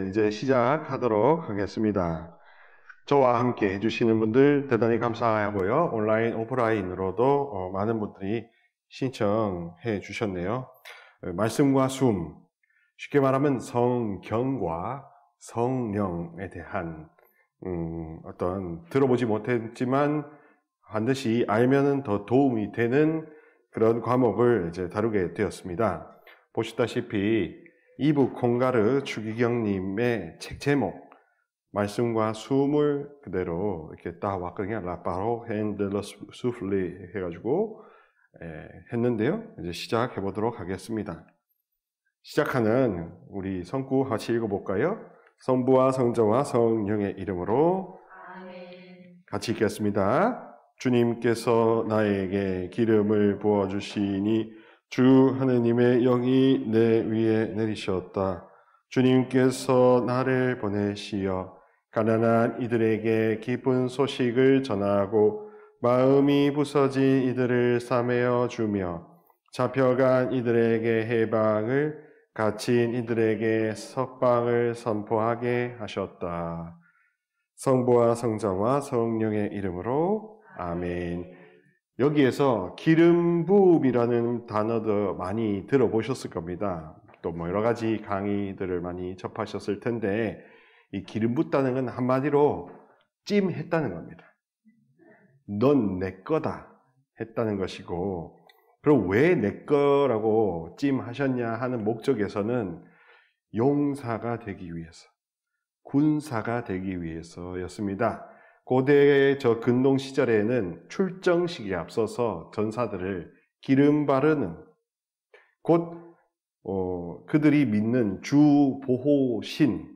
이제 시작하도록 하겠습니다. 저와 함께 해주시는 분들 대단히 감사하고요. 온라인, 오프라인으로도 많은 분들이 신청해 주셨네요. 말씀과 숨, 쉽게 말하면 성경과 성령에 대한 어떤 들어보지 못했지만 반드시 알면은 더 도움이 되는 그런 과목을 이제 다루게 되었습니다. 보시다시피 이브 콩가르 추기경님의 책 제목 말씀과 숨을 그대로 이렇게 따왔거든요. 라파로 핸들러 수플리 해가지고 했는데요. 이제 시작해 보도록 하겠습니다. 시작하는 우리 성구 같이 읽어볼까요? 성부와 성자와 성령의 이름으로 같이 읽겠습니다. 주님께서 나에게 기름을 부어주시니 주 하느님의 영이 내 위에 내리셨다. 주님께서 나를 보내시어 가난한 이들에게 기쁜 소식을 전하고 마음이 부서진 이들을 싸매어 주며 잡혀간 이들에게 해방을 갇힌 이들에게 석방을 선포하게 하셨다. 성부와 성자와 성령의 이름으로 아멘. 여기에서 기름 부음이라는 단어도 많이 들어보셨을 겁니다. 또 뭐 여러 가지 강의들을 많이 접하셨을 텐데 이 기름 붓다는 건 한마디로 찜했다는 겁니다. 넌 내 거다 했다는 것이고, 그럼 왜 내 거라고 찜하셨냐 하는 목적에서는 용사가 되기 위해서, 군사가 되기 위해서였습니다. 고대 저 근동 시절에는 출정식에 앞서서 전사들을 기름 바르는 곧 그들이 믿는 주 보호신,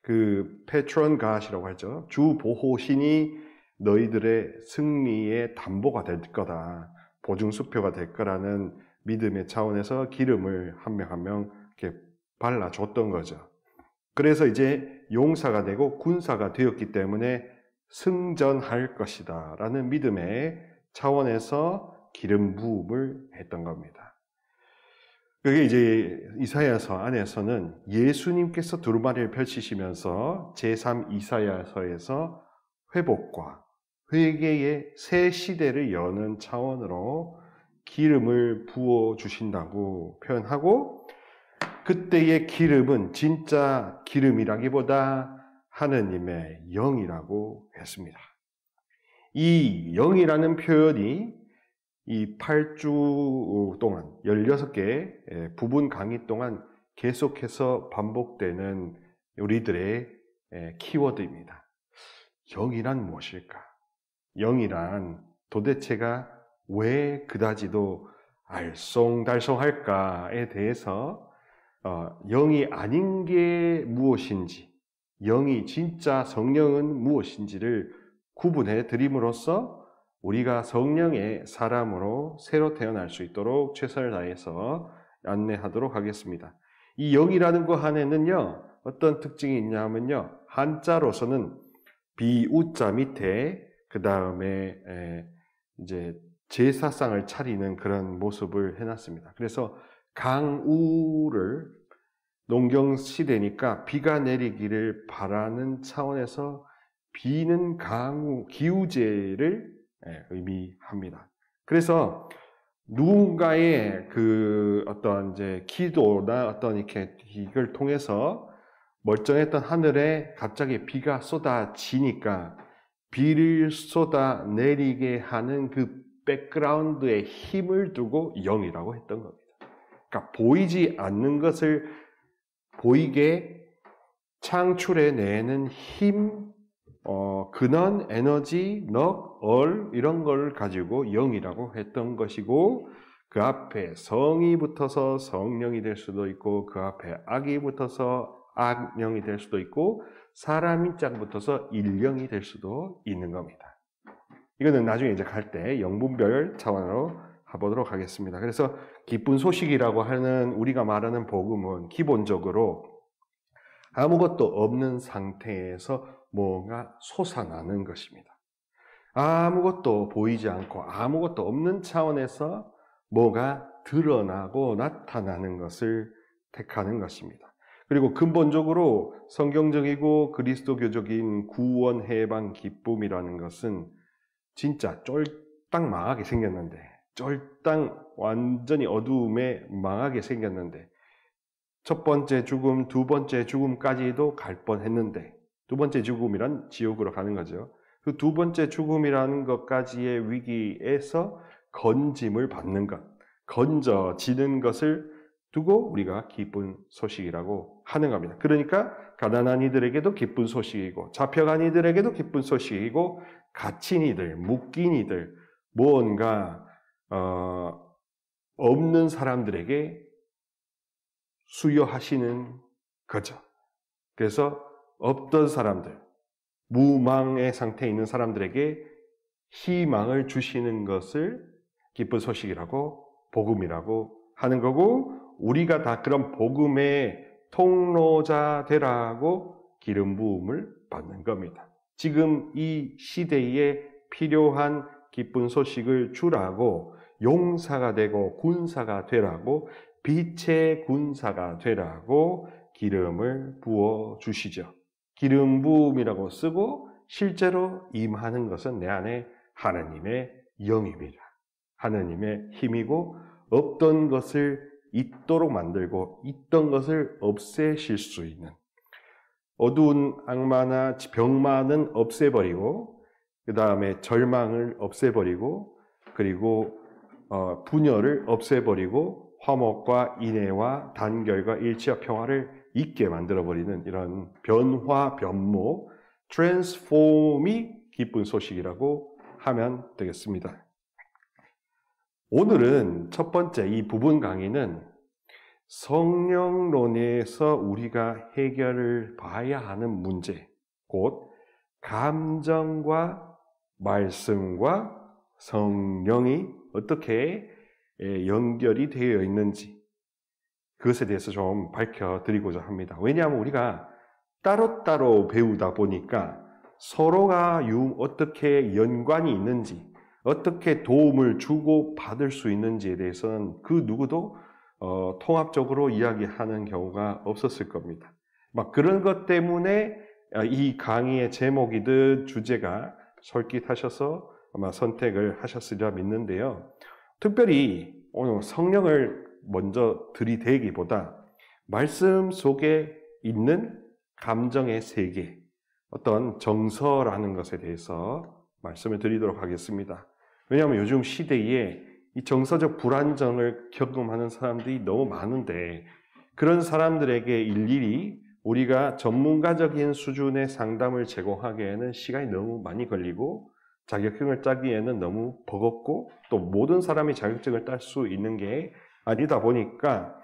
그 패트론 갓이라고 하죠. 주 보호신이 너희들의 승리의 담보가 될 거다, 보증수표가 될 거라는 믿음의 차원에서 기름을 한 명 한 명 이렇게 발라줬던 거죠. 그래서 이제 용사가 되고 군사가 되었기 때문에 승전할 것이다 라는 믿음의 차원에서 기름 부음을 했던 겁니다. 그게 이제 이사야서 안에서는 예수님께서 두루마리를 펼치시면서 제3 이사야서에서 회복과 회개의 새 시대를 여는 차원으로 기름을 부어 주신다고 표현하고, 그때의 기름은 진짜 기름이라기보다 하느님의 영이라고 했습니다. 이 영이라는 표현이 이 8주 동안 16개 부분 강의 동안 계속해서 반복되는 우리들의 키워드입니다. 영이란 무엇일까? 영이란 도대체가 왜 그다지도 알쏭달쏭할까에 대해서 영이 아닌 게 무엇인지, 영이 진짜 성령은 무엇인지를 구분해 드림으로써 우리가 성령의 사람으로 새로 태어날 수 있도록 최선을 다해서 안내하도록 하겠습니다. 이 영이라는 것 안에는요, 어떤 특징이 있냐면요, 한자로서는 비우자 밑에 그 다음에 이제 제사상을 차리는 그런 모습을 해놨습니다. 그래서 강우를, 농경 시대니까 비가 내리기를 바라는 차원에서 비는 강우, 기우제를 의미합니다. 그래서 누군가의 그 어떤 이제 기도나 어떤 이렇게 이걸 통해서 멀쩡했던 하늘에 갑자기 비가 쏟아지니까 비를 쏟아내리게 하는 그 백그라운드에 힘을 두고 영이라고 했던 겁니다. 그러니까 보이지 않는 것을 보이게 창출해내는 힘, 근원, 에너지, 넉, 이런 걸 가지고 영이라고 했던 것이고, 그 앞에 성이 붙어서 성령이 될 수도 있고, 그 앞에 악이 붙어서 악령이 될 수도 있고, 사람이 짝 붙어서 일령이 될 수도 있는 겁니다. 이거는 나중에 이제 갈 때 영분별 차원으로 가보도록 하겠습니다. 그래서 기쁜 소식이라고 하는 우리가 말하는 복음은 기본적으로 아무것도 없는 상태에서 뭔가 솟아나는 것입니다. 아무것도 보이지 않고 아무것도 없는 차원에서 뭐가 드러나고 나타나는 것을 택하는 것입니다. 그리고 근본적으로 성경적이고 그리스도교적인 구원, 해방, 기쁨이라는 것은 진짜 쫄딱 망하게 생겼는데, 쫄딱 완전히 어두움에 망하게 생겼는데, 첫 번째 죽음, 두 번째 죽음까지도 갈 뻔했는데, 두 번째 죽음이란 지옥으로 가는 거죠. 그 두 번째 죽음이라는 것까지의 위기에서 건짐을 받는 것, 건져지는 것을 두고 우리가 기쁜 소식이라고 하는 겁니다. 그러니까 가난한 이들에게도 기쁜 소식이고, 잡혀간 이들에게도 기쁜 소식이고, 갇힌 이들, 묶인 이들, 무언가 없는 사람들에게 수여하시는 거죠. 그래서 없던 사람들, 무망의 상태에 있는 사람들에게 희망을 주시는 것을 기쁜 소식이라고, 복음이라고 하는 거고, 우리가 다 그런 복음의 통로자 되라고 기름 부음을 받는 겁니다. 지금 이 시대에 필요한 기쁜 소식을 주라고, 용사가 되고 군사가 되라고, 빛의 군사가 되라고 기름을 부어 주시죠. 기름 부음이라고 쓰고 실제로 임하는 것은 내 안에 하나님의 영입니다. 하나님의 힘이고, 없던 것을 있도록 만들고 있던 것을 없애실 수 있는, 어두운 악마나 병만은 없애버리고, 그 다음에 절망을 없애버리고, 그리고 분열을 없애버리고, 화목과 인애와 단결과 일치와 평화를 있게 만들어버리는 이런 변화, 변모, 트랜스폼이 기쁜 소식이라고 하면 되겠습니다. 오늘은 첫 번째 이 부분 강의는 성령론에서 우리가 해결을 봐야 하는 문제, 곧 감정과 말씀과 성령이 어떻게 연결이 되어 있는지, 그것에 대해서 좀 밝혀드리고자 합니다. 왜냐하면 우리가 따로따로 배우다 보니까 서로가 어떻게 연관이 있는지, 어떻게 도움을 주고 받을 수 있는지에 대해서는 그 누구도 통합적으로 이야기하는 경우가 없었을 겁니다. 막 그런 것 때문에 이 강의의 제목이든 주제가 솔깃하셔서 아마 선택을 하셨으리라 믿는데요. 특별히 오늘 성령을 먼저 들이대기보다 말씀 속에 있는 감정의 세계, 어떤 정서라는 것에 대해서 말씀을 드리도록 하겠습니다. 왜냐하면 요즘 시대에 이 정서적 불안정을 경험하는 사람들이 너무 많은데, 그런 사람들에게 일일이 우리가 전문가적인 수준의 상담을 제공하기에는 시간이 너무 많이 걸리고, 자격증을 따기에는 너무 버겁고, 또 모든 사람이 자격증을 딸 수 있는 게 아니다 보니까,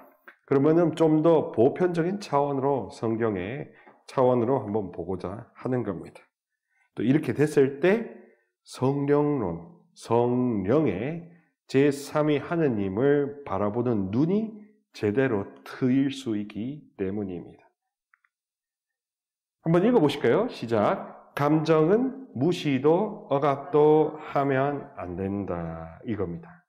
그러면은 좀 더 보편적인 차원으로, 성경의 차원으로 한번 보고자 하는 겁니다. 또 이렇게 됐을 때 성령론, 성령의 제3위 하느님을 바라보는 눈이 제대로 트일 수 있기 때문입니다. 한번 읽어보실까요? 시작. 감정은 무시도 억압도 하면 안 된다, 이겁니다.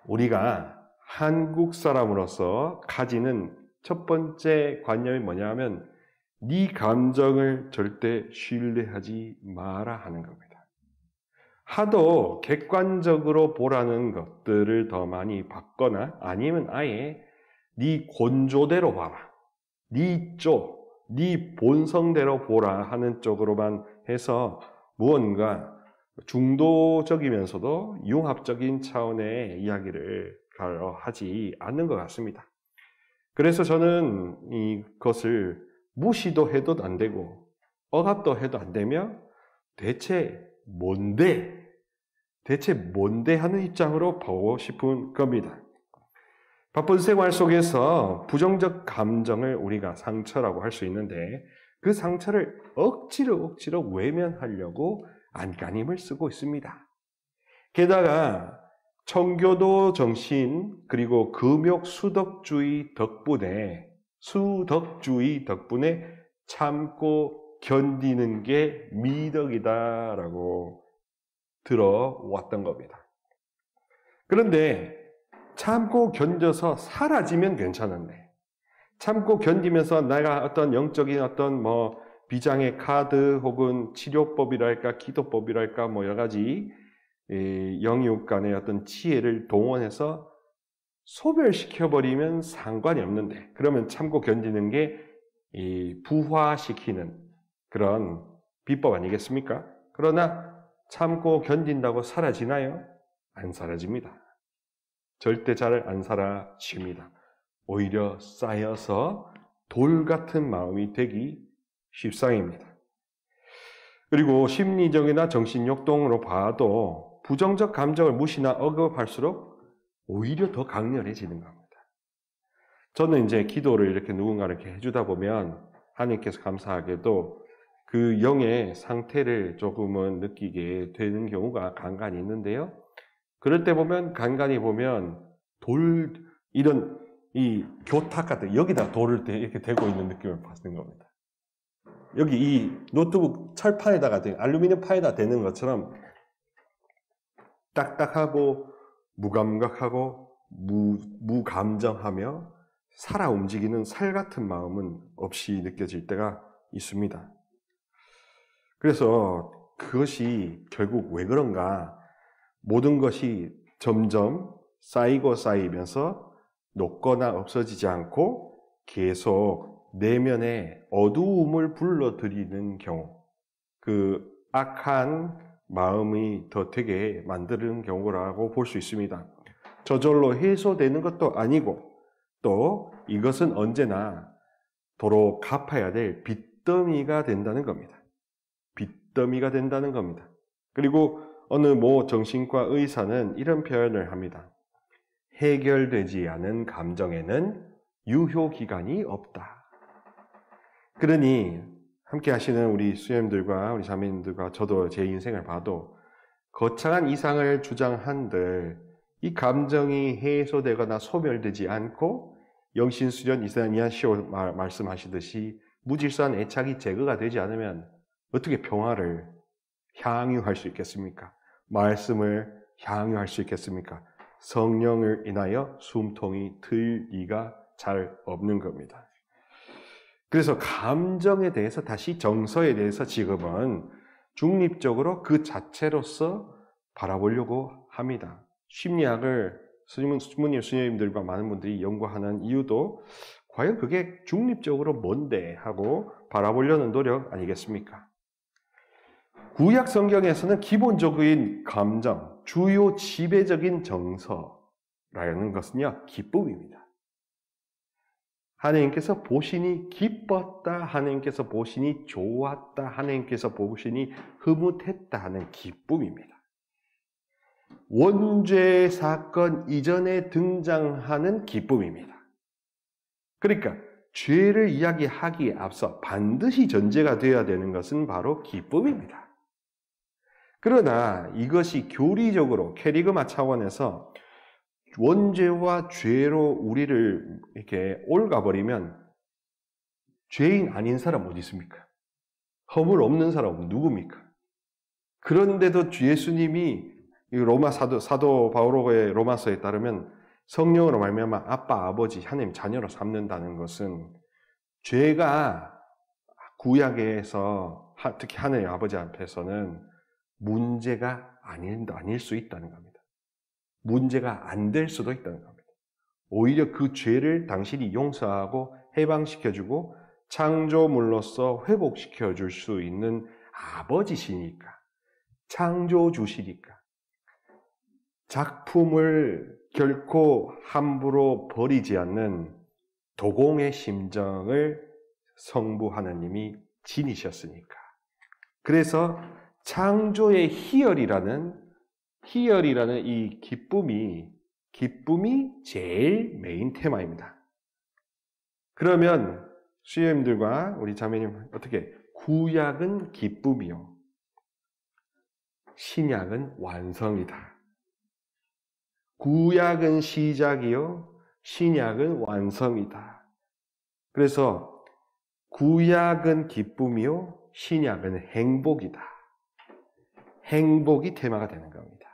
우리가 한국 사람으로서 가지는 첫 번째 관념이 뭐냐면, 네 감정을 절대 신뢰하지 마라 하는 겁니다. 하도 객관적으로 보라는 것들을 더 많이 받거나, 아니면 아예 네 곤조대로 봐라, 네 본성대로 보라 하는 쪽으로만 해서 무언가 중도적이면서도 융합적인 차원의 이야기를 하지 않는 것 같습니다. 그래서 저는 이것을 무시도 해도 안 되고 억압도 해도 안 되며 대체 뭔데 하는 입장으로 보고 싶은 겁니다. 바쁜 생활 속에서 부정적 감정을 우리가 상처라고 할 수 있는데, 그 상처를 억지로 외면하려고 안간힘을 쓰고 있습니다. 게다가 청교도 정신, 그리고 금욕 수덕주의 덕분에 참고 견디는 게 미덕이다라고 들어왔던 겁니다. 그런데 참고 견뎌서 사라지면 괜찮은데, 참고 견디면서 내가 어떤 영적인 어떤 뭐 비장의 카드 혹은 치료법이랄까 기도법이랄까 뭐 여러 가지 영육 간의 어떤 지혜를 동원해서 소멸시켜버리면 상관이 없는데, 그러면 참고 견디는 게 부화시키는 그런 비법 아니겠습니까? 그러나 참고 견딘다고 사라지나요? 안 사라집니다. 절대 잘 안 사라집니다. 오히려 쌓여서 돌 같은 마음이 되기 십상입니다. 그리고 심리적이나 정신욕동으로 봐도 부정적 감정을 무시나 억압할수록 오히려 더 강렬해지는 겁니다. 저는 이제 기도를 이렇게 누군가 이렇게 해주다 보면 하나님께서 감사하게도 그 영의 상태를 조금은 느끼게 되는 경우가 간간히 있는데요. 그럴 때 보면 간간히 보면 이런 이 교탁 같은 여기다 돌을 이렇게 대고 있는 느낌을 받는 겁니다. 여기 이 노트북 철판에다가 알루미늄 판에다 대는 것처럼 딱딱하고 무감각하고 무감정하며 살아 움직이는 살 같은 마음은 없이 느껴질 때가 있습니다. 그래서 그것이 결국 왜 그런가? 모든 것이 점점 쌓이고 쌓이면서 녹거나 없어지지 않고 계속 내면에 어두움을 불러들이는 경우, 그 악한 마음이 더 되게 만드는 경우라고 볼 수 있습니다. 저절로 해소되는 것도 아니고 또 이것은 언제나 도로 갚아야 될 빚더미가 된다는 겁니다. 빚더미가 된다는 겁니다. 그리고 어느 모 정신과 의사는 이런 표현을 합니다. 해결되지 않은 감정에는 유효기간이 없다. 그러니 함께 하시는 우리 수녀님들과 우리 자매님들과 저도 제 인생을 봐도 거창한 이상을 주장한들 이 감정이 해소되거나 소멸되지 않고 영신수련 이사니아시오 말씀하시듯이 무질서한 애착이 제거가 되지 않으면 어떻게 평화를 향유할 수 있겠습니까? 말씀을 향유할 수 있겠습니까? 성령을 인하여 숨통이 틀 리가 잘 없는 겁니다. 그래서 감정에 대해서 다시 정서에 대해서 지금은 중립적으로 그 자체로서 바라보려고 합니다. 심리학을 스님들과 많은 분들이 연구하는 이유도 과연 그게 중립적으로 뭔데 하고 바라보려는 노력 아니겠습니까? 구약 성경에서는 기본적인 감정, 주요 지배적인 정서라는 것은요, 기쁨입니다. 하나님께서 보시니 기뻤다, 하나님께서 보시니 좋았다, 하나님께서 보시니 흐뭇했다 하는 기쁨입니다. 원죄 사건 이전에 등장하는 기쁨입니다. 그러니까 죄를 이야기하기에 앞서 반드시 전제가 되어야 되는 것은 바로 기쁨입니다. 그러나 이것이 교리적으로 캐리그마 차원에서 원죄와 죄로 우리를 이렇게 옮겨버리면 죄인 아닌 사람 어디 있습니까? 허물 없는 사람은 누굽니까? 그런데도 예수님이 로마 사도 바오로의 로마서에 따르면 성령으로 말미암아 아빠, 아버지, 하나님 자녀로 삼는다는 것은 죄가 구약에서 특히 하나님 아버지 앞에서는 문제가 아닐 수 있다는 겁니다. 문제가 안 될 수도 있다는 겁니다. 오히려 그 죄를 당신이 용서하고 해방시켜주고 창조물로서 회복시켜줄 수 있는 아버지시니까, 창조주시니까 작품을 결코 함부로 버리지 않는 도공의 심정을 성부 하나님이 지니셨으니까. 그래서 창조의 희열이라는 이 기쁨이 제일 메인 테마입니다. 그러면 수녀님들과 우리 자매님 어떻게? 구약은 기쁨이요, 신약은 완성이다. 구약은 시작이요, 신약은 완성이다. 그래서 구약은 기쁨이요, 신약은 행복이다. 행복이 테마가 되는 겁니다.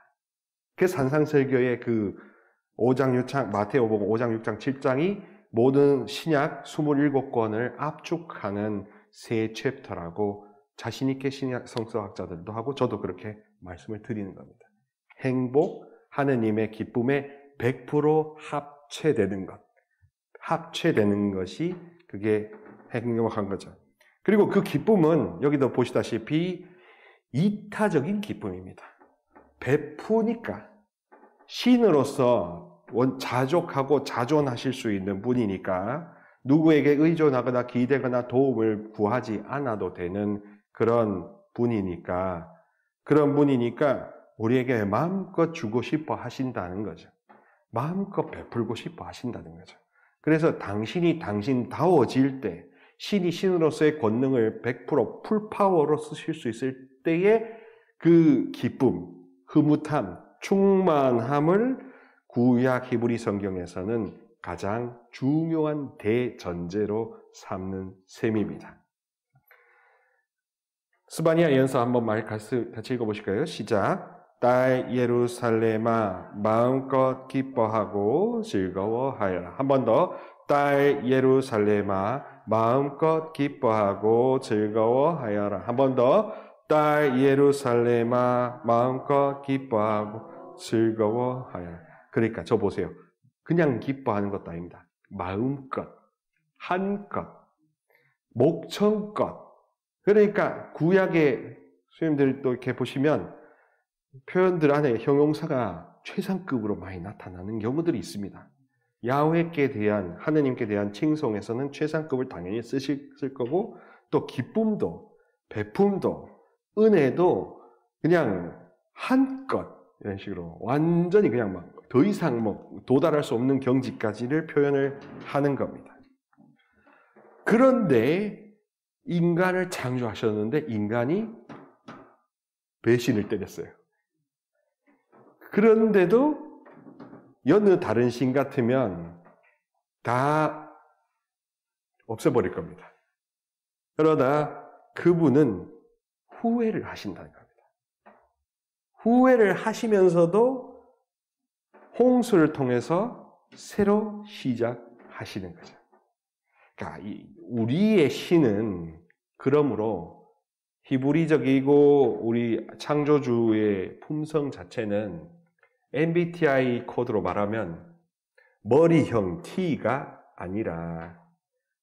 그래서 산상설교의 그 5장 6장, 마태오복음 5장 6장 7장이 모든 신약 27권을 압축하는 세 챕터라고 자신 있게 신약 성서학자들도 하고 저도 그렇게 말씀을 드리는 겁니다. 행복, 하느님의 기쁨에 100% 합체되는 것. 합체되는 것이 그게 행복한 거죠. 그리고 그 기쁨은 여기도 보시다시피 이타적인 기쁨입니다. 베푸니까 신으로서 자족하고 자존하실 수 있는 분이니까 누구에게 의존하거나 기대거나 도움을 구하지 않아도 되는 그런 분이니까 우리에게 마음껏 주고 싶어 하신다는 거죠. 마음껏 베풀고 싶어 하신다는 거죠. 그래서 당신이 당신다워질 때 신이 신으로서의 권능을 100% 풀파워로 쓰실 수 있을 때의 그 기쁨, 흐뭇함, 충만함을 구약 히브리 성경에서는 가장 중요한 대전제로 삼는 셈입니다. 스바냐 예언서 한번 같이 읽어보실까요? 시작. 딸 예루살렘아 마음껏 기뻐하고 즐거워하여라. 한 번 더. 딸 예루살렘아 마음껏 기뻐하고 즐거워하여라. 한 번 더. 딸 예루살렘아 마음껏 기뻐하고 즐거워하여라. 그러니까 저 보세요. 그냥 기뻐하는 것도 아닙니다. 마음껏, 한껏, 목청껏. 그러니까 구약의 수님들 또 이렇게 보시면 표현들 안에 형용사가 최상급으로 많이 나타나는 경우들이 있습니다. 야훼께 대한, 하느님께 대한 칭송에서는 최상급을 당연히 쓸 거고, 또 기쁨도, 베품도, 은혜도 그냥 한껏, 이런 식으로 완전히 그냥 막 더 이상 도달할 수 없는 경지까지를 표현을 하는 겁니다. 그런데 인간을 창조하셨는데 인간이 배신을 때렸어요. 그런데도 여느 다른 신 같으면 다 없애버릴 겁니다. 그러나 그분은 후회를 하신다는 겁니다. 후회를 하시면서도 홍수를 통해서 새로 시작하시는 거죠. 그러니까 우리의 신은 그러므로 히브리적이고 우리 창조주의 품성 자체는 MBTI 코드로 말하면 머리형 T가 아니라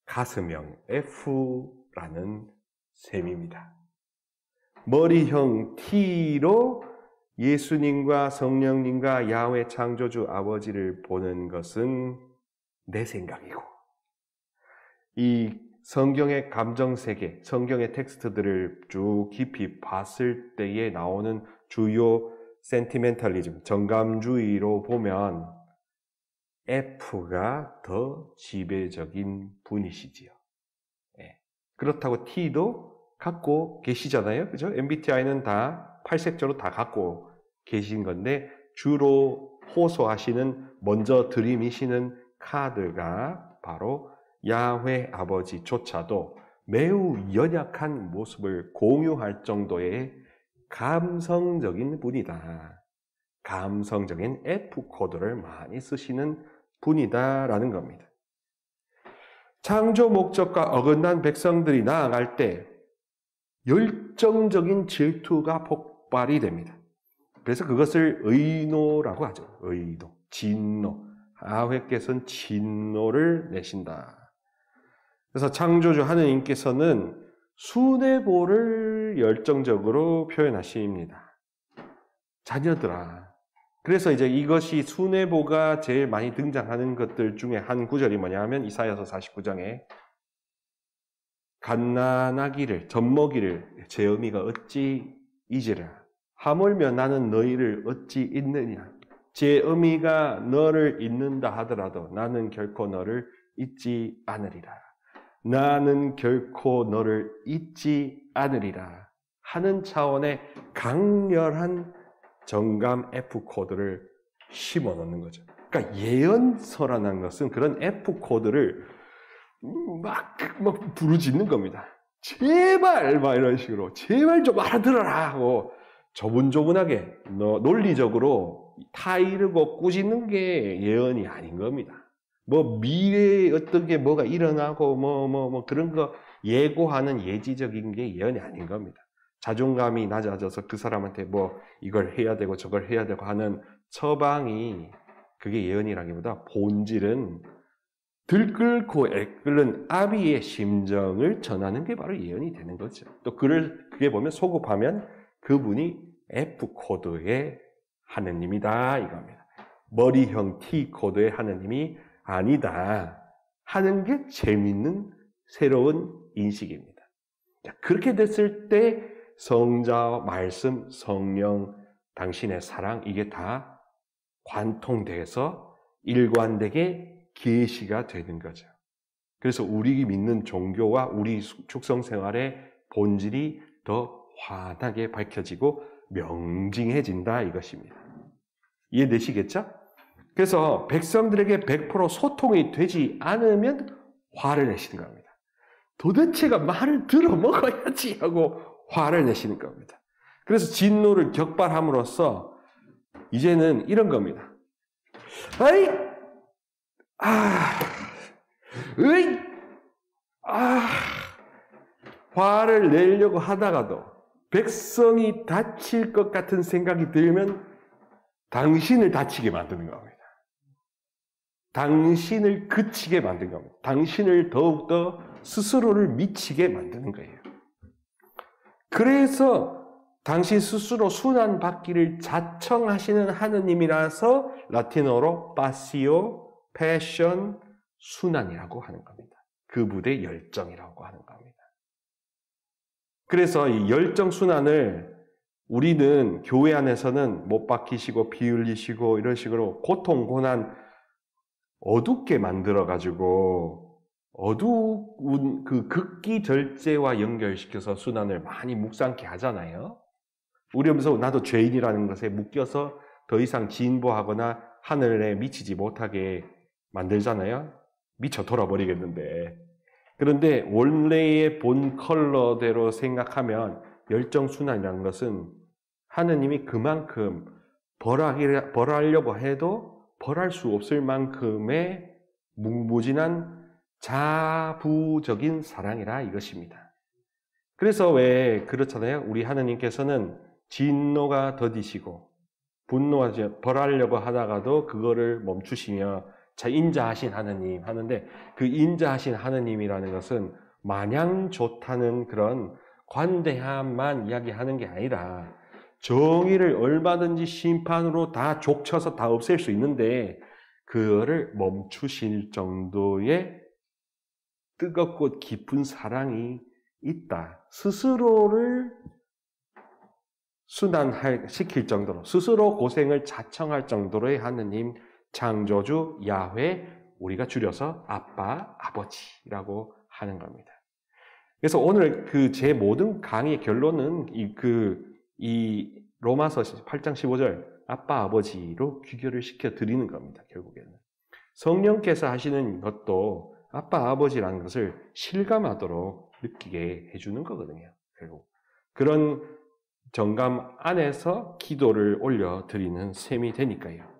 가슴형 F라는 셈입니다. 머리형 T로 예수님과 성령님과 야훼 창조주 아버지를 보는 것은 내 생각이고 이 성경의 감정세계, 성경의 텍스트들을 쭉 깊이 봤을 때에 나오는 주요 센티멘탈리즘, 정감주의로 보면 F가 더 지배적인 분이시지요. 네. 그렇다고 T도 갖고 계시잖아요. 그죠? MBTI는 다 8색조로 다 갖고 계신 건데 주로 호소하시는, 먼저 들이미시는 카드가 바로 야훼 아버지조차도 매우 연약한 모습을 공유할 정도의 감성적인 분이다. 감성적인 F코드를 많이 쓰시는 분이다라는 겁니다. 창조 목적과 어긋난 백성들이 나아갈 때 열정적인 질투가 폭발이 됩니다. 그래서 그것을 의노라고 하죠. 의노, 진노. 야훼께서는 진노를 내신다. 그래서 창조주 하느님께서는 순애보를 열정적으로 표현하십니다. 자녀들아. 그래서 이제 이것이 순애보가 제일 많이 등장하는 것들 중에 한 구절이 뭐냐 하면 이사야서 49장에 갓난아기를, 젖먹이를 제 어미가 어찌 잊으랴. 하물며 나는 너희를 어찌 잊느냐. 제 어미가 너를 잊는다 하더라도 나는 결코 너를 잊지 않으리라. 나는 결코 너를 잊지 않으리라 하는 차원의 강렬한 정감 F코드를 심어 놓는 거죠. 그러니까 예언서라는 것은 그런 F코드를 막 부르짖는 겁니다. 제발 막 이런 식으로 제발 좀 알아들어라 하고 조분조분하게 논리적으로 타이르고 꾸짖는 게 예언이 아닌 겁니다. 뭐 미래에 어떤 게 뭐가 일어나고 뭐 그런 거 예고하는 예지적인 게 예언이 아닌 겁니다. 자존감이 낮아져서 그 사람한테 뭐 이걸 해야 되고 저걸 해야 되고 하는 처방이 그게 예언이라기보다 본질은 들끓고 애끓는 아비의 심정을 전하는 게 바로 예언이 되는 거죠. 또 그게 보면 소급하면 그분이 F코드의 하느님이다 이겁니다. 머리형 T코드의 하느님이 아니다 하는 게 재밌는 새로운 인식입니다. 자, 그렇게 됐을 때 성자, 말씀, 성령, 당신의 사랑 이게 다 관통돼서 일관되게 계시가 되는 거죠. 그래서 우리 믿는 종교와 우리 축성 생활의 본질이 더 환하게 밝혀지고 명징해진다 이것입니다. 이해되시겠죠? 그래서 백성들에게 100% 소통이 되지 않으면 화를 내시는 겁니다. 도대체가 말을 들어 먹어야지 하고 화를 내시는 겁니다. 그래서 진노를 격발함으로써 이제는 이런 겁니다. 아이! 화를 내려고 하다가도 백성이 다칠 것 같은 생각이 들면 당신을 다치게 만드는 겁니다. 당신을 그치게 만드는 겁니다. 당신을 더욱더 스스로를 미치게 만드는 거예요. 그래서 당신 스스로 순환받기를 자청하시는 하느님이라서 라틴어로 파시오, 패션, 순환이라고 하는 겁니다. 그분의 열정이라고 하는 겁니다. 그래서 이 열정 순환을 우리는 교회 안에서는 못 박히시고 피 흘리시고 이런 식으로 고통, 고난 어둡게 만들어가지고 어두운 그 극기 절제와 연결시켜서 순환을 많이 묵상케 하잖아요. 우리면서 나도 죄인이라는 것에 묶여서 더 이상 진보하거나 하늘에 미치지 못하게 만들잖아요. 미쳐 돌아버리겠는데. 그런데 원래의 본 컬러대로 생각하면 열정순환이라는 것은 하느님이 그만큼 벌하려고 해도 벌할 수 없을 만큼의 무궁무진한 자부적인 사랑이라 이것입니다. 그래서 왜 그렇잖아요. 우리 하느님께서는 진노가 더디시고 분노가 벌하려고 하다가도 그거를 멈추시며 자 인자하신 하느님 하는데 그 인자하신 하느님이라는 것은 마냥 좋다는 그런 관대함만 이야기하는 게 아니라 정의를 얼마든지 심판으로 다 족쳐서 다 없앨 수 있는데 그거를 멈추실 정도의 뜨겁고 깊은 사랑이 있다. 스스로를 순환시킬 정도로 스스로 고생을 자청할 정도로의 하느님 창조주 야훼 우리가 줄여서 아빠, 아버지라고 하는 겁니다. 그래서 오늘 제 모든 강의의 결론은 이 로마서 8장 15절 아빠, 아버지로 귀결을 시켜 드리는 겁니다. 결국에는 성령께서 하시는 것도 아빠, 아버지라는 것을 실감하도록 느끼게 해주는 거거든요. 결국 그런 정감 안에서 기도를 올려드리는 셈이 되니까요.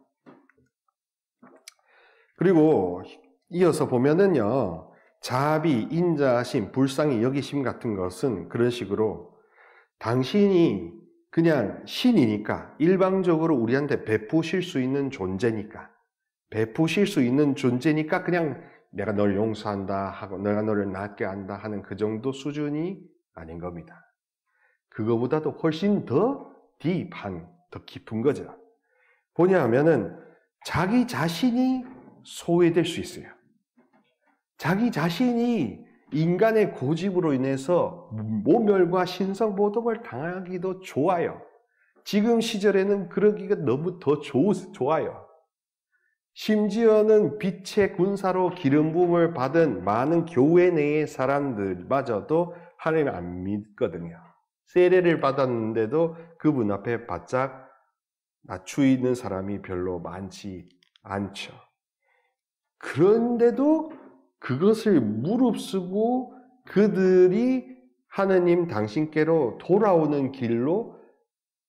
그리고 이어서 보면은요, 자비, 인자하심, 불쌍히 여기심 같은 것은 그런 식으로 당신이 그냥 신이니까 일방적으로 우리한테 베푸실 수 있는 존재니까 그냥 내가 널 용서한다 하고 내가 너를 낫게 한다 하는 그 정도 수준이 아닌 겁니다. 그거보다도 훨씬 더 딥한, 더 깊은 거죠. 뭐냐 하면은 자기 자신이 소외될 수 있어요. 자기 자신이 인간의 고집으로 인해서 모멸과 신성모독을 당하기도 좋아요. 지금 시절에는 그러기가 너무 더 좋아요. 심지어는 빛의 군사로 기름 부음을 받은 많은 교회 내의 사람들마저도 하나님을 안 믿거든요. 세례를 받았는데도 그분 앞에 바짝 낮추어 있는 사람이 별로 많지 않죠. 그런데도 그것을 무릅쓰고 그들이 하느님 당신께로 돌아오는 길로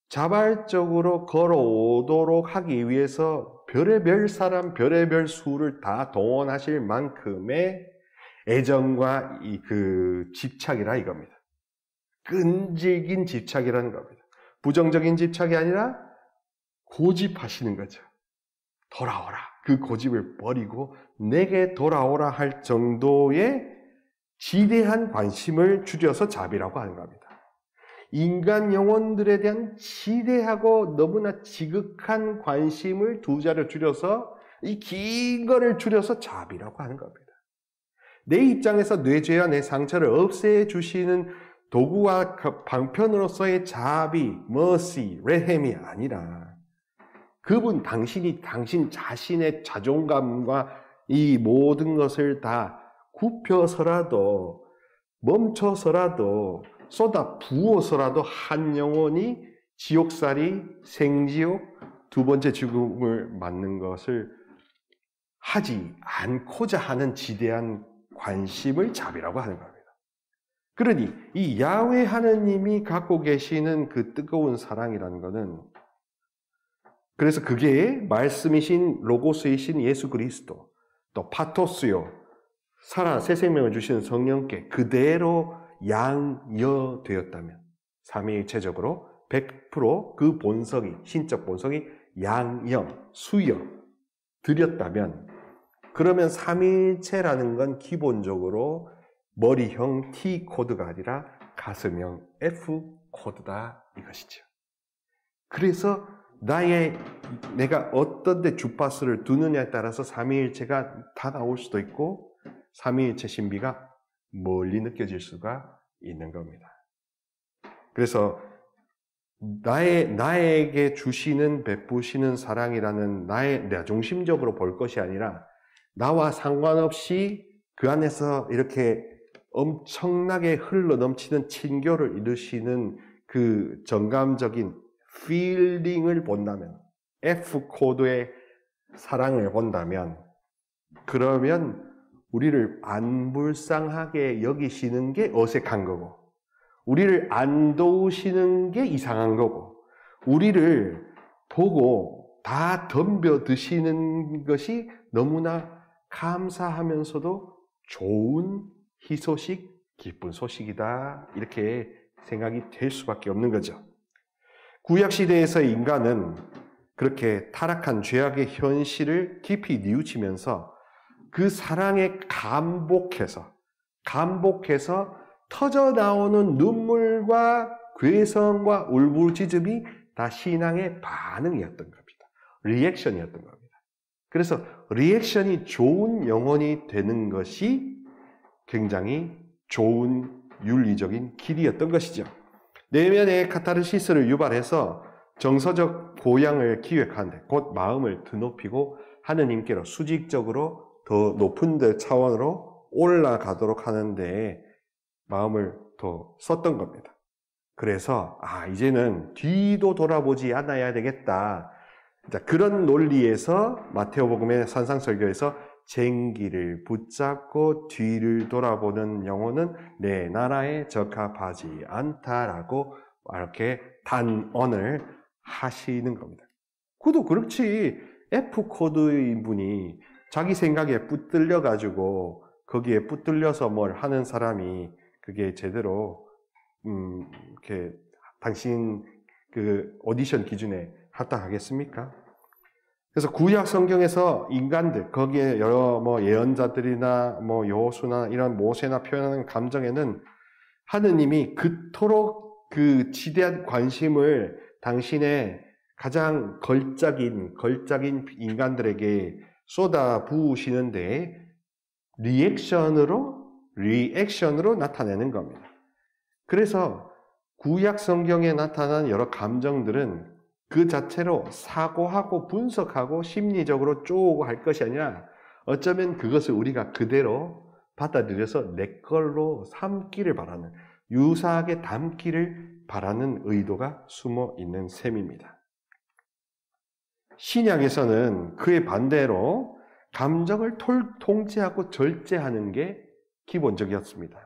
자발적으로 걸어오도록 하기 위해서 별의별 사람, 별의별 수를 다 동원하실 만큼의 애정과 그 집착이라 이겁니다. 끈질긴 집착이라는 겁니다. 부정적인 집착이 아니라 고집하시는 거죠. 돌아오라. 그 고집을 버리고 내게 돌아오라 할 정도의 지대한 관심을 줄여서 자비라고 하는 겁니다. 인간 영혼들에 대한 지대하고 너무나 지극한 관심을 두 자를 줄여서 이 긴 거를 줄여서 자비라고 하는 겁니다. 내 입장에서 내 죄와 내 상처를 없애주시는 도구와 방편으로서의 자비, mercy, 레헴이 아니라 그분 당신 자신의 자존감과 이 모든 것을 다 굽혀서라도 멈춰서라도 쏟아 부어서라도 한 영혼이 지옥살이, 생지옥, 두 번째 죽음을 맞는 것을 하지 않고자 하는 지대한 관심을 자비라고 하는 겁니다. 그러니 이 야훼 하느님이 갖고 계시는 그 뜨거운 사랑이라는 것은 그래서 그게 말씀이신 로고스이신 예수 그리스도 또 파토스요 살아 새 생명을 주시는 성령께 그대로 양여되었다면 삼위일체적으로 100% 그 본성이 신적 본성이 양영, 수여 드렸다면 그러면 삼위일체라는 건 기본적으로 머리형 T 코드가 아니라 가슴형 F 코드다 이것이죠. 그래서 내가 어떤 데 주파수를 두느냐에 따라서 삼위일체가 다 나올 수도 있고 삼위일체 신비가 멀리 느껴질 수가 있는 겁니다. 그래서 나에게 주시는 베푸시는 사랑이라는 내 중심적으로 볼 것이 아니라 나와 상관없이 그 안에서 이렇게 엄청나게 흘러넘치는 친교를 이루시는 그 정감적인 feeling을 본다면 F코드의 사랑을 본다면 그러면 우리를 안 불쌍하게 여기시는 게 어색한 거고 우리를 안 도우시는 게 이상한 거고 우리를 보고 다 덤벼 드시는 것이 너무나 감사하면서도 좋은 희소식, 기쁜 소식이다 이렇게 생각이 될 수밖에 없는 거죠. 구약시대에서의 인간은 그렇게 타락한 죄악의 현실을 깊이 뉘우치면서 그 사랑에 감복해서 터져나오는 눈물과 괴성과 울부짖음이 다 신앙의 반응이었던 겁니다. 리액션이었던 겁니다. 그래서 리액션이 좋은 영혼이 되는 것이 굉장히 좋은 윤리적인 길이었던 것이죠. 내면의 카타르시스를 유발해서 정서적 고향을 기획하는데 곧 마음을 드높이고 하느님께로 수직적으로 더 높은 데 차원으로 올라가도록 하는데 마음을 더 썼던 겁니다. 그래서 이제는 뒤도 돌아보지 않아야 되겠다. 그런 논리에서 마테오복음의 산상설교에서 쟁기를 붙잡고 뒤를 돌아보는 영혼은 내 나라에 적합하지 않다라고 이렇게 단언을 하시는 겁니다. 그도 그렇지 F코드인 분이 자기 생각에 붙들려가지고 거기에 붙들려서 뭘 하는 사람이 그게 제대로 이렇게 당신 그 오디션 기준에 합당하겠습니까? 그래서 구약 성경에서 인간들 거기에 여러 예언자들이나 여호수나 이런 모세나 표현하는 감정에는 하느님이 그토록 그 지대한 관심을 당신의 가장 걸작인 인간들에게 쏟아 부으시는데 리액션으로 나타내는 겁니다. 그래서 구약 성경에 나타난 여러 감정들은 그 자체로 사고하고 분석하고 심리적으로 쪼고 할 것이 아니라 어쩌면 그것을 우리가 그대로 받아들여서 내 걸로 삼기를 바라는 유사하게 담기를 바라는 의도가 숨어 있는 셈입니다. 신약에서는 그의 반대로 감정을 통제하고 절제하는 게 기본적이었습니다.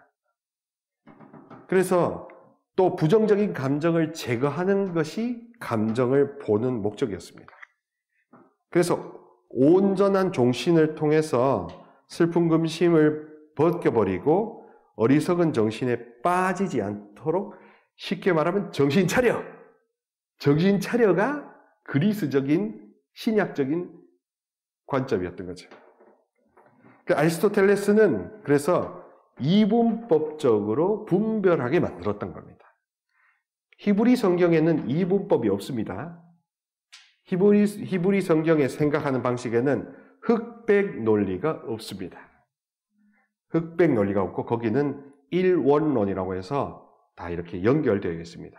그래서 또 부정적인 감정을 제거하는 것이 감정을 보는 목적이었습니다. 그래서 온전한 종신을 통해서 슬픈 근심을 벗겨버리고 어리석은 정신에 빠지지 않도록 쉽게 말하면 정신 차려! 정신 차려가 그리스적인 신약적인 관점이었던 거죠. 아리스토텔레스는 그래서 이분법적으로 분별하게 만들었던 겁니다. 히브리 성경에는 이분법이 없습니다. 히브리 성경에 생각하는 방식에는 흑백 논리가 없습니다. 흑백 논리가 없고 거기는 일원론이라고 해서 다 이렇게 연결되어 있습니다.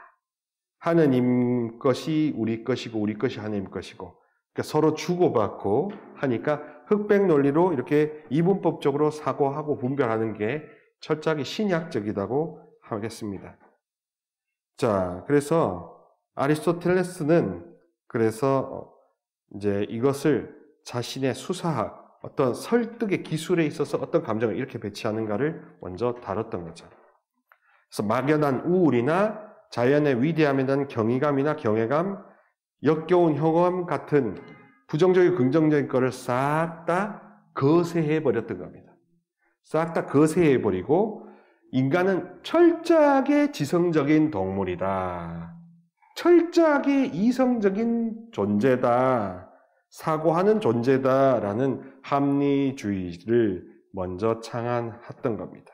하느님 것이 우리 것이고 우리 것이 하느님 것이고 그러니까 서로 주고받고 하니까 흑백 논리로 이렇게 이분법적으로 사고하고 분별하는 게 철저하게 신약적이라고 하겠습니다. 자, 그래서 아리스토텔레스는 그래서 이제 이것을 자신의 수사학, 어떤 설득의 기술에 있어서 어떤 감정을 이렇게 배치하는가를 먼저 다뤘던 거죠. 그래서 막연한 우울이나 자연의 위대함에 대한 경이감이나 경외감, 역겨운 혐오감 같은 부정적이고 긍정적인 것을 싹 다 거세해버렸던 겁니다. 싹 다 거세해버리고 인간은 철저하게 지성적인 동물이다. 철저하게 이성적인 존재다. 사고하는 존재다라는 합리주의를 먼저 창안했던 겁니다.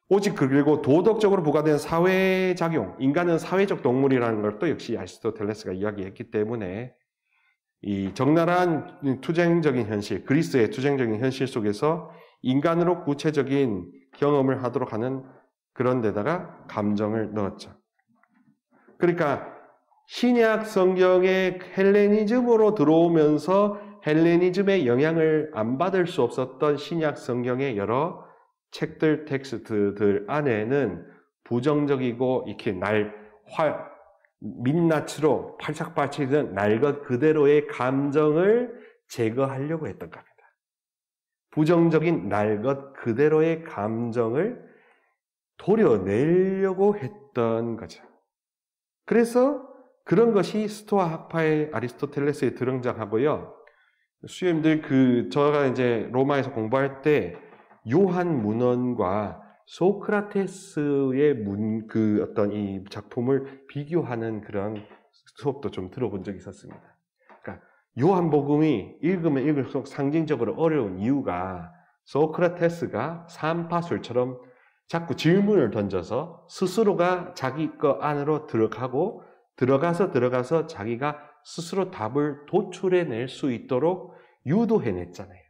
오직 그리고 도덕적으로 부과된 사회작용, 인간은 사회적 동물이라는 걸 또 역시 아리스토텔레스가 이야기했기 때문에 이 적나라한 투쟁적인 현실, 그리스의 투쟁적인 현실 속에서 인간으로 구체적인 경험을 하도록 하는 그런 데다가 감정을 넣었죠. 그러니까 신약 성경의 헬레니즘으로 들어오면서 헬레니즘의 영향을 안 받을 수 없었던 신약 성경의 여러 책들, 텍스트들 안에는 부정적이고 이렇게 민낯으로 팔짝 빠지는 날 것 그대로의 감정을 제거하려고 했던 겁니다. 부정적인 날 것 그대로의 감정을 도려내려고 했던 거죠. 그래서 그런 것이 스토아 학파의 아리스토텔레스에 등장하고요. 수요님들 저가 이제 로마에서 공부할 때 요한 문헌과 소크라테스의 어떤 이 작품을 비교하는 그런 수업도 좀 들어본 적이 있었습니다. 그러니까 요한복음이 읽으면 읽을수록 상징적으로 어려운 이유가 소크라테스가 삼파술처럼 자꾸 질문을 던져서 스스로가 자기 거 안으로 들어가서 자기가 스스로 답을 도출해낼 수 있도록 유도해냈잖아요.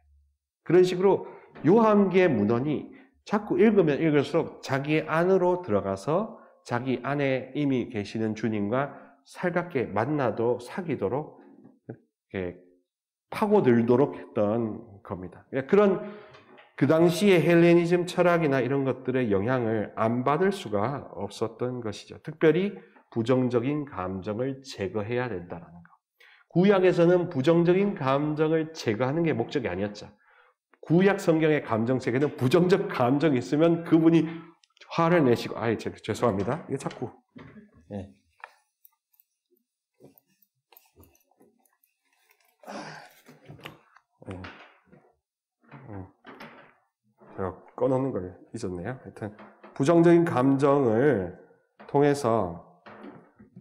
그런 식으로 요한계의 문헌이 자꾸 읽으면 읽을수록 자기 안으로 들어가서 자기 안에 이미 계시는 주님과 살갑게 만나도 사귀도록 이렇게 파고들도록 했던 겁니다. 그런 그 당시의 헬레니즘 철학이나 이런 것들의 영향을 안 받을 수가 없었던 것이죠. 특별히 부정적인 감정을 제거해야 된다는 것. 구약에서는 부정적인 감정을 제거하는 게 목적이 아니었죠. 구약 성경의 감정 세계는 부정적 감정이 있으면 그분이 화를 내시고, 죄송합니다. 이게 자꾸. 네. 제가 꺼놓는 걸 잊었네요. 하여튼, 부정적인 감정을 통해서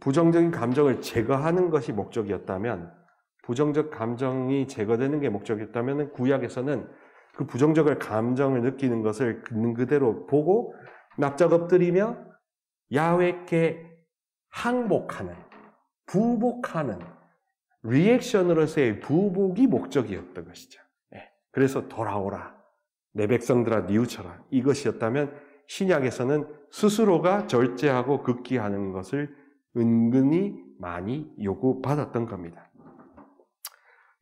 부정적인 감정을 제거하는 것이 목적이었다면, 부정적 감정이 제거되는 게 목적이었다면, 구약에서는 그 부정적 감정을 느끼는 것을 있는 그대로 보고 납작 엎드리며 야훼께 항복하는, 부복하는 리액션으로서의 부복이 목적이었던 것이죠. 그래서 돌아오라, 내 백성들아 뉘우쳐라, 이것이었다면 신약에서는 스스로가 절제하고 극기하는 것을 은근히 많이 요구받았던 겁니다.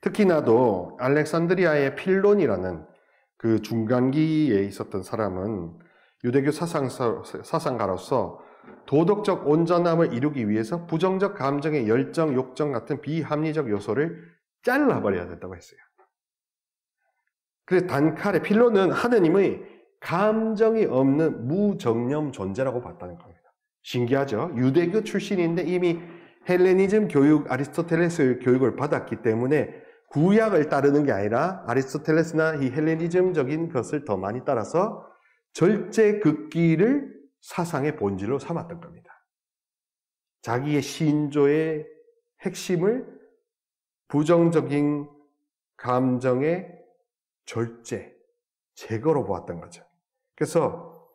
특히나도 알렉산드리아의 필론이라는 그 중간기에 있었던 사람은 유대교 사상가로서 도덕적 온전함을 이루기 위해서 부정적 감정의 열정, 욕정 같은 비합리적 요소를 잘라버려야 된다고 했어요. 그래서 단칼에 필론은 하느님의 감정이 없는 무정념 존재라고 봤다는 겁니다. 신기하죠? 유대교 출신인데 이미 헬레니즘 교육, 아리스토텔레스 교육을 받았기 때문에 구약을 따르는 게 아니라 아리스토텔레스나 이 헬레니즘적인 것을 더 많이 따라서 절제극기를 사상의 본질로 삼았던 겁니다. 자기의 신조의 핵심을 부정적인 감정의 절제, 제거로 보았던 거죠. 그래서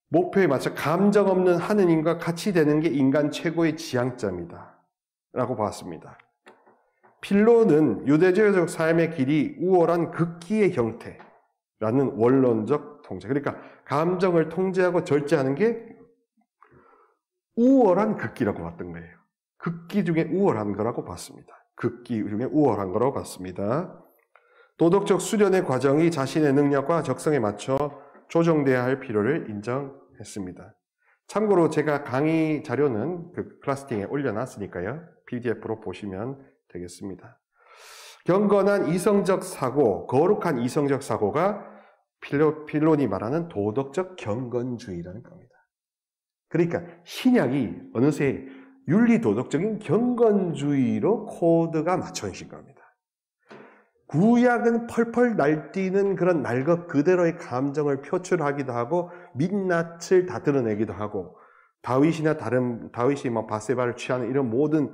목표에 맞춰 감정 없는 하느님과 같이 되는 게 인간 최고의 지향점이다 라고 봤습니다. 필로는 유대교적 삶의 길이 우월한 극기의 형태라는 원론적 통제. 그러니까 감정을 통제하고 절제하는 게 우월한 극기라고 봤던 거예요. 극기 중에 우월한 거라고 봤습니다. 극기 중에 우월한 거라고 봤습니다. 도덕적 수련의 과정이 자신의 능력과 적성에 맞춰 조정돼야 할 필요를 인정했습니다. 참고로 제가 강의 자료는 그 클래스팅에 올려놨으니까요. PDF로 보시면 되겠습니다. 경건한 이성적 사고, 거룩한 이성적 사고가 필론이 말하는 도덕적 경건주의라는 겁니다. 그러니까 신약이 어느새 윤리도덕적인 경건주의로 코드가 맞춰진 겁니다. 구약은 펄펄 날뛰는 그런 날 것 그대로의 감정을 표출하기도 하고 민낯을 다 드러내기도 하고 다윗이 뭐 바세바를 취하는 이런 모든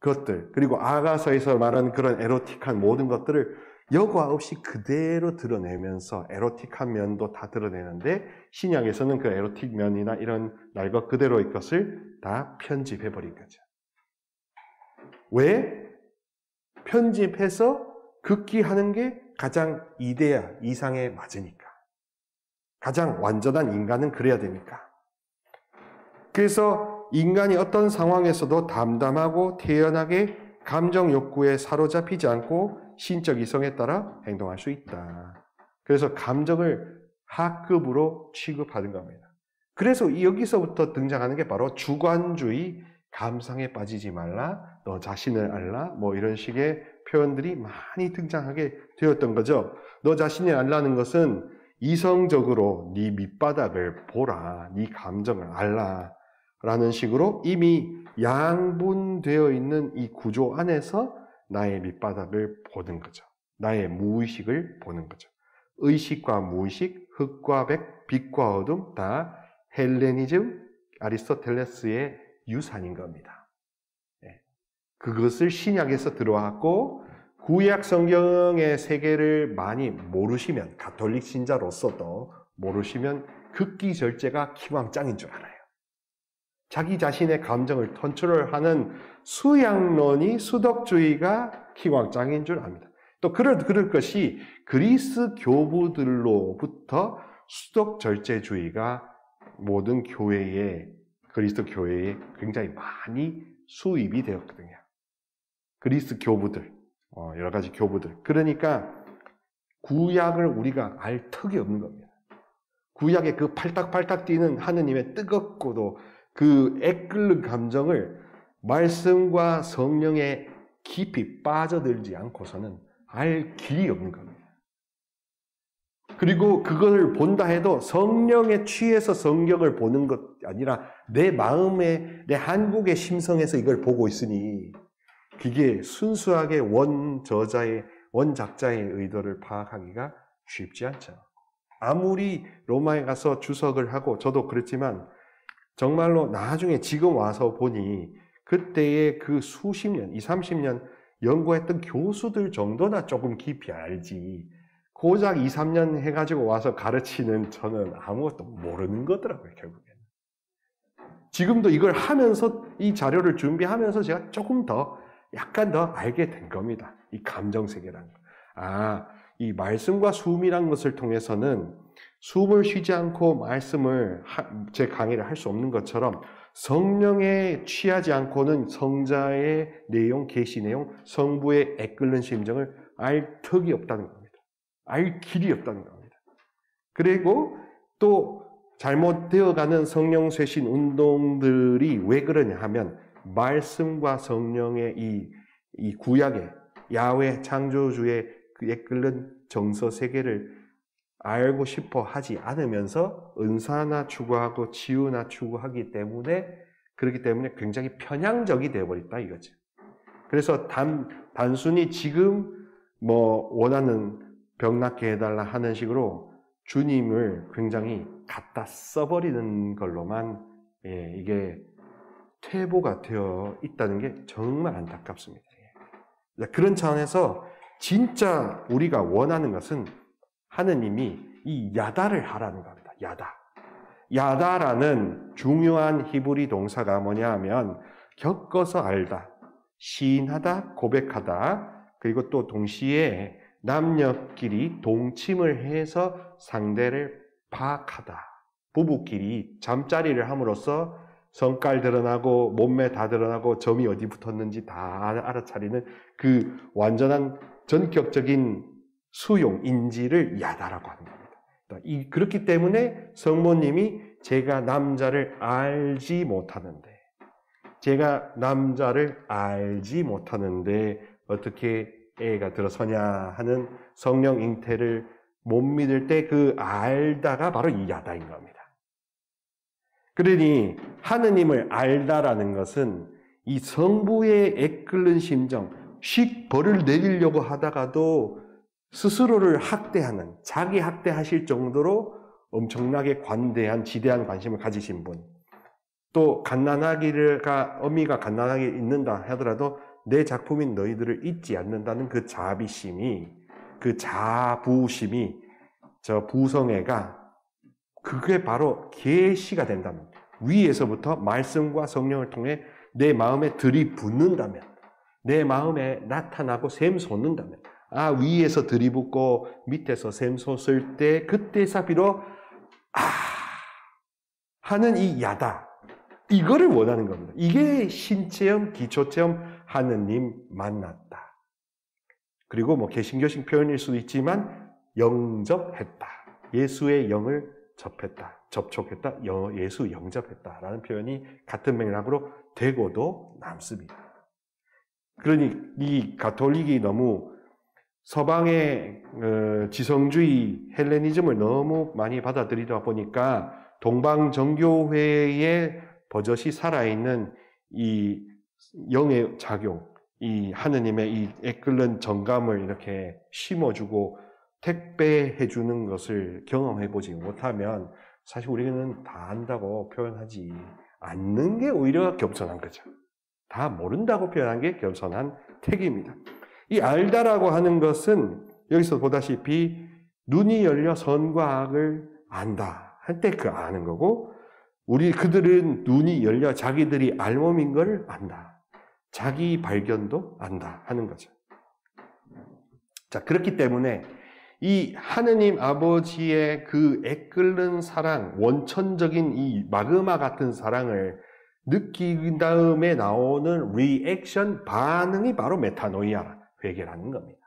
것들, 그리고 아가서에서 말하는 그런 에로틱한 모든 것들을 여과 없이 그대로 드러내면서 에로틱한 면도 다 드러내는데, 신약에서는 그 에로틱 면이나 이런 날 것 그대로의 것을 다 편집해버린 거죠. 왜? 편집해서 극기하는 게 가장 이상에 맞으니까. 가장 완전한 인간은 그래야 되니까. 그래서 인간이 어떤 상황에서도 담담하고 태연하게 감정 욕구에 사로잡히지 않고 신적 이성에 따라 행동할 수 있다. 그래서 감정을 하급으로 취급하는 겁니다. 그래서 여기서부터 등장하는 게 바로 주관주의, 감상에 빠지지 말라, 너 자신을 알라, 뭐 이런 식의 표현들이 많이 등장하게 되었던 거죠. 너 자신을 알라는 것은 이성적으로 네 밑바닥을 보라, 네 감정을 알라 라는 식으로 이미 양분되어 있는 이 구조 안에서 나의 밑바닥을 보는 거죠. 나의 무의식을 보는 거죠. 의식과 무의식, 흙과 백, 빛과 어둠 다 헬레니즘, 아리스토텔레스의 유산인 겁니다. 그것을 신약에서 들어왔고 구약 성경의 세계를 많이 모르시면, 가톨릭 신자로서도 모르시면 극기 절제가 기왕짱인 줄 알아요. 자기 자신의 감정을 컨트롤하는 수양론이, 수덕주의가 기왕짱인 줄 압니다. 또 그럴 것이 그리스 교부들로부터 수덕 절제주의가 모든 그리스도 교회에 굉장히 많이 수입이 되었거든요. 그리스 교부들, 여러 가지 교부들. 그러니까 구약을 우리가 알 턱이 없는 겁니다. 구약의 그 팔딱팔딱 뛰는 하느님의 뜨겁고도 그 애끓는 감정을 말씀과 성령에 깊이 빠져들지 않고서는 알 길이 없는 겁니다. 그리고 그걸 본다 해도 성령에 취해서 성경을 보는 것 아니라 내 마음에, 내 한국의 심성에서 이걸 보고 있으니 그게 순수하게 원작자의 의도를 파악하기가 쉽지 않죠. 아무리 로마에 가서 주석을 하고, 저도 그랬지만 정말로 나중에 지금 와서 보니 그때의 그 수십 년, 20, 30년 연구했던 교수들 정도나 조금 깊이 알지, 고작 2, 3년 해가지고 와서 가르치는 저는 아무것도 모르는 거더라고요, 결국에는. 지금도 이걸 하면서, 이 자료를 준비하면서 제가 약간 더 알게 된 겁니다. 이 감정세계라는 거. 이 말씀과 수음이라는 것을 통해서는 숨을 쉬지 않고 말씀을, 제 강의를 할 수 없는 것처럼 성령에 취하지 않고는 성자의 내용, 계시 내용, 성부의 애끓는 심정을 알 턱이 없다는 겁니다. 알 길이 없다는 겁니다. 그리고 또 잘못되어가는 성령 쇄신 운동들이 왜 그러냐 하면, 말씀과 성령의 이 구약의 야훼 창조주의 그 끓는 정서 세계를 알고 싶어 하지 않으면서 은사나 추구하고 치유나 추구하기 때문에 그렇기 때문에 굉장히 편향적이 되어버렸다 이거죠. 그래서 단순히 지금 원하는 병 낫게 해달라 하는 식으로 주님을 굉장히 갖다 써버리는 걸로만 이게 퇴보가 되어 있다는 게 정말 안타깝습니다. 그런 차원에서 진짜 우리가 원하는 것은 하느님이 이 야다를 하라는 겁니다. 야다라는 중요한 히브리 동사가 뭐냐 하면 겪어서 알다, 시인하다, 고백하다, 그리고 또 동시에 남녀끼리 동침을 해서 상대를 파악하다. 부부끼리 잠자리를 함으로써 성깔 드러나고 몸매 다 드러나고 점이 어디 붙었는지 다 알아차리는 그 완전한 전격적인 수용, 인지를 야다라고 하는 겁니다. 그렇기 때문에 성모님이 제가 남자를 알지 못하는데 어떻게 애가 들어서냐 하는 성령 잉태를 못 믿을 때 그 알다가 바로 이 야다인 겁니다. 그러니 하느님을 알다라는 것은 이 성부의 애끓는 심정, 벌을 내리려고 하다가도 스스로를 학대하는, 자기 학대하실 정도로 엄청나게 관대한, 지대한 관심을 가지신 분, 또 어미가 갓난하게 있는다 하더라도 내 작품인 너희들을 잊지 않는다는 그 자비심이, 그 자부심이 저 부성애가 그게 바로 계시가 된다면, 위에서부터 말씀과 성령을 통해 내 마음에 들이붓는다면, 내 마음에 나타나고 샘솟는다면, 위에서 들이붓고 밑에서 샘솟을 때 그때서 비로 하는 이 야다, 이거를 원하는 겁니다. 이게 신체험, 기초체험, 하느님 만났다. 그리고 개신교식 표현일 수도 있지만 영접했다. 예수의 영을 접촉했다. 예수 영접했다라는 표현이 같은 맥락으로 되고도 남습니다. 그러니 이 가톨릭이 너무 서방의 지성주의 헬레니즘을 너무 많이 받아들이다 보니까 동방정교회의 버젓이 살아있는 이 영의 작용, 이 하느님의 이 애끓는 정감을 이렇게 심어주고 택배해주는 것을 경험해보지 못하면 사실 우리는 다 안다고 표현하지 않는 게 오히려 겸손한 거죠. 다 모른다고 표현한 게 겸손한 택입니다. 이 알다라고 하는 것은 여기서 보다시피 눈이 열려 선과 악을 안다 할 때 그 아는 거고, 그들은 눈이 열려 자기들이 알몸인 걸 안다. 자기 발견도 안다 하는 거죠. 자, 그렇기 때문에 이 하느님 아버지의 그 애끓는 사랑, 원천적인 이 마그마 같은 사랑을 느낀 다음에 나오는 리액션, 반응이 바로 메타노이아, 회개라는 겁니다.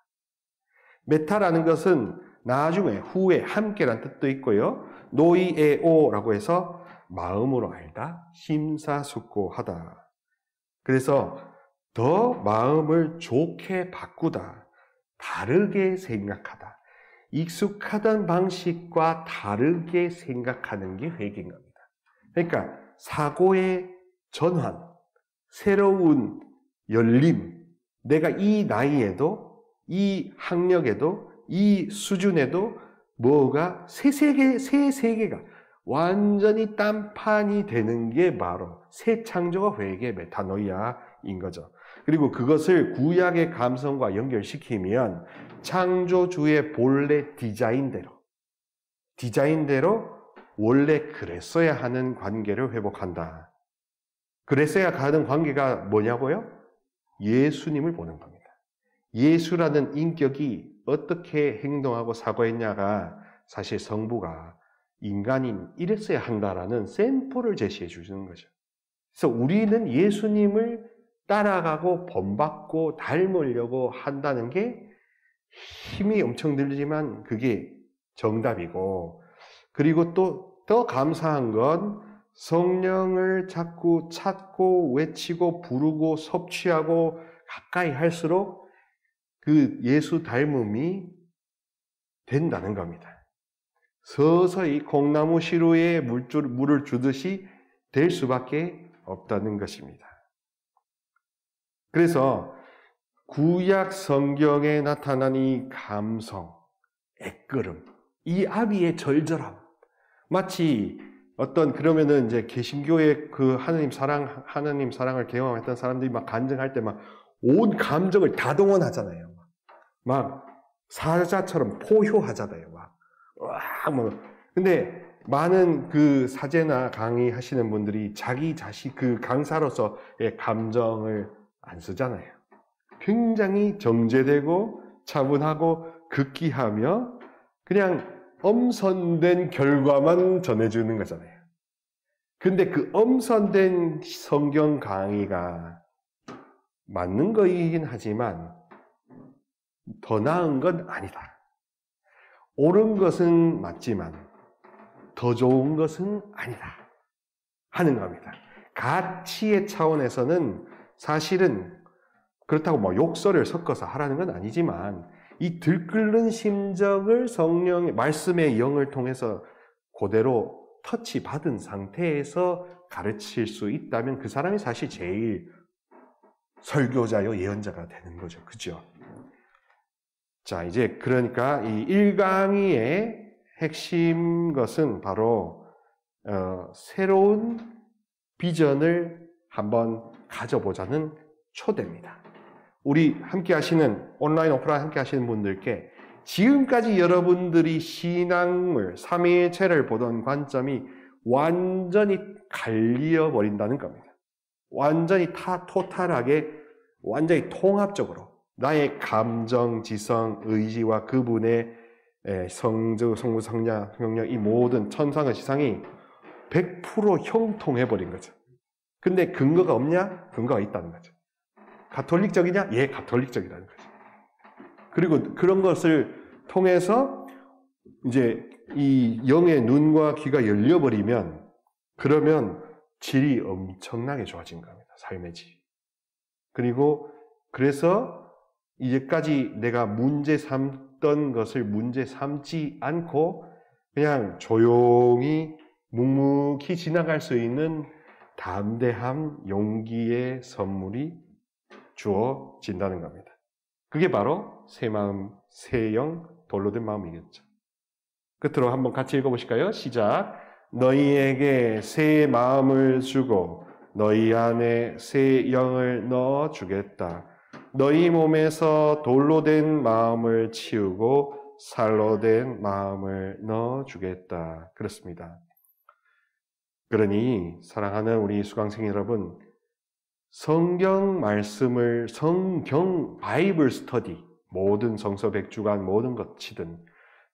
메타라는 것은 나중에, 후에, 함께란 뜻도 있고요. 노이에오라고 해서 마음으로 알다, 심사숙고하다. 그래서 더 마음을 좋게 바꾸다, 다르게 생각하다. 익숙하던 방식과 다르게 생각하는 게 회개인 겁니다. 그러니까 사고의 전환, 새로운 열림, 내가 이 나이에도, 이 학력에도, 이 수준에도 뭐가 새 세계가 완전히 딴판이 되는 게 바로 새 창조가 회개 메타노이아인 거죠. 그리고 그것을 구약의 감성과 연결시키면 창조주의 본래 디자인대로 원래 그랬어야 하는 관계를 회복한다. 그랬어야 하는 관계가 뭐냐고요? 예수님을 보는 겁니다. 예수라는 인격이 어떻게 행동하고 사고했냐가 사실 성부가 인간인 이랬어야 한다라는 샘플을 제시해 주시는 거죠. 그래서 우리는 예수님을 따라가고 본받고 닮으려고 한다는 게 힘이 엄청 들지만 그게 정답이고, 그리고 또 더 감사한 건 성령을 자꾸 찾고 외치고 부르고 섭취하고 가까이 할수록 그 예수 닮음이 된다는 겁니다. 서서히 콩나무 시루에 물을 주듯이 될 수밖에 없다는 것입니다. 그래서 구약 성경에 나타난 이 감성, 애끓음, 이 아비의 절절함, 마치 그러면은 이제 개신교의 그 하나님 사랑을 경험했던 사람들이 막 간증할 때 막 온 감정을 다 동원하잖아요. 막 사자처럼 포효하잖아요. 근데 많은 그 사제나 강의하시는 분들이 자기 자신 그 강사로서의 감정을 안 쓰잖아요. 굉장히 정제되고 차분하고 극기하며 그냥 엄선된 결과만 전해주는 거잖아요. 근데 그 엄선된 성경 강의가 맞는 거이긴 하지만 더 나은 건 아니다. 옳은 것은 맞지만 더 좋은 것은 아니다 하는 겁니다. 가치의 차원에서는 사실은 그렇다고 뭐 욕설을 섞어서 하라는 건 아니지만 이 들끓는 심정을 성령의 말씀의 영을 통해서 그대로 터치 받은 상태에서 가르칠 수 있다면 그 사람이 사실 제일 설교자요 예언자가 되는 거죠. 그죠? 자, 이제 그러니까 이 1강의의 핵심 것은 바로 새로운 비전을 한번 가져보자는 초대입니다. 우리 함께 하시는 온라인 오프라인 함께 하시는 분들께 지금까지 여러분들이 신앙을 삼위일체를 보던 관점이 완전히 갈리어 버린다는 겁니다. 완전히 토탈하게 완전히 통합적으로 나의 감정, 지성, 의지와 그분의 성주, 성부, 성령, 이 모든 천상의 지상이 100% 형통해버린 거죠. 근데 근거가 없냐? 근거가 있다는 거죠. 가톨릭적이냐? 예, 가톨릭적이라는 거죠. 그리고 그런 것을 통해서 이제 이 영의 눈과 귀가 열려버리면 그러면 질이 엄청나게 좋아진 겁니다. 삶의 질. 그리고 그래서 이제까지 내가 문제 삼던 것을 문제 삼지 않고 그냥 조용히 묵묵히 지나갈 수 있는 담대함, 용기의 선물이 주어진다는 겁니다. 그게 바로 새 마음, 새 영, 돌로 된 마음이겠죠. 끝으로 한번 같이 읽어보실까요? 시작. 너희에게 새 마음을 주고 너희 안에 새 영을 넣어주겠다. 너희 몸에서 돌로 된 마음을 치우고 살로 된 마음을 넣어주겠다. 그렇습니다. 그러니 사랑하는 우리 수강생 여러분, 성경 말씀을 성경 바이블 스터디, 모든 성서 백주간 모든 것이든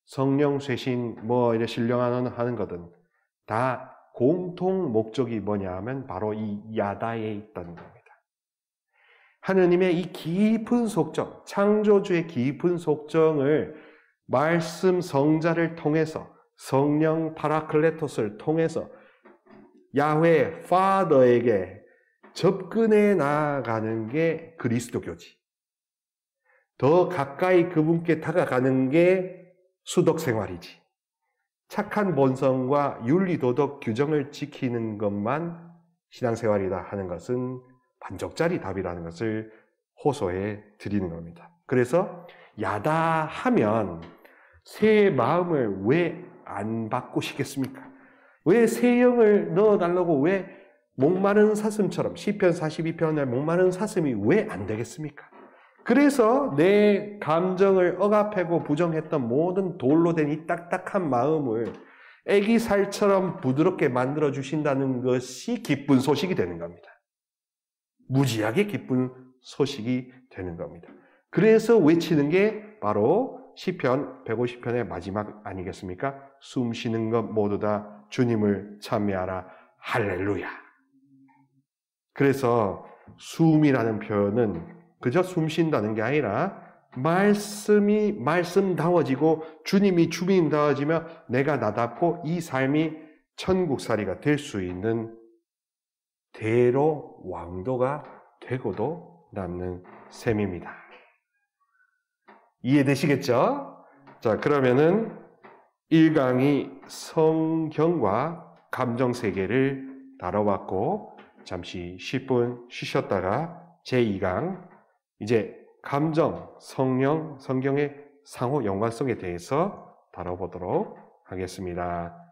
성령 쇄신 이래 신령하는 거든 다 공통 목적이 뭐냐 하면 바로 이 야다에 있다는 겁니다. 하느님의 이 깊은 속정, 창조주의 깊은 속정을 말씀 성자를 통해서 성령 파라클레토스를 통해서 야훼 파더에게 접근해 나아가는 게 그리스도교지. 더 가까이 그분께 다가가는 게 수덕 생활이지. 착한 본성과 윤리 도덕 규정을 지키는 것만 신앙생활이다 하는 것은 반쪽짜리 답이라는 것을 호소해 드리는 겁니다. 그래서 야다 하면 새 마음을 왜 안 바꾸시겠습니까? 왜 새 영을 넣어달라고 왜 목마른 사슴처럼 시편 42편의 목마른 사슴이 왜 안 되겠습니까? 그래서 내 감정을 억압하고 부정했던 모든 돌로 된 이 딱딱한 마음을 애기 살처럼 부드럽게 만들어 주신다는 것이 기쁜 소식이 되는 겁니다. 무지하게 기쁜 소식이 되는 겁니다. 그래서 외치는 게 바로 시편 150편의 마지막 아니겠습니까? 숨 쉬는 것 모두 다 주님을 찬미하라. 할렐루야. 그래서 숨이라는 표현은 그저 숨 쉰다는 게 아니라 말씀이 말씀다워지고 주님이 주님다워지며 내가 나답고 이 삶이 천국살이가 될 수 있는 대로 왕도가 되고도 남는 셈입니다. 이해되시겠죠? 자, 그러면은 1강이 성경과 감정세계를 다뤄봤고 잠시 10분 쉬셨다가 제2강 이제 감정, 성령, 성경의 상호 연관성에 대해서 다뤄보도록 하겠습니다.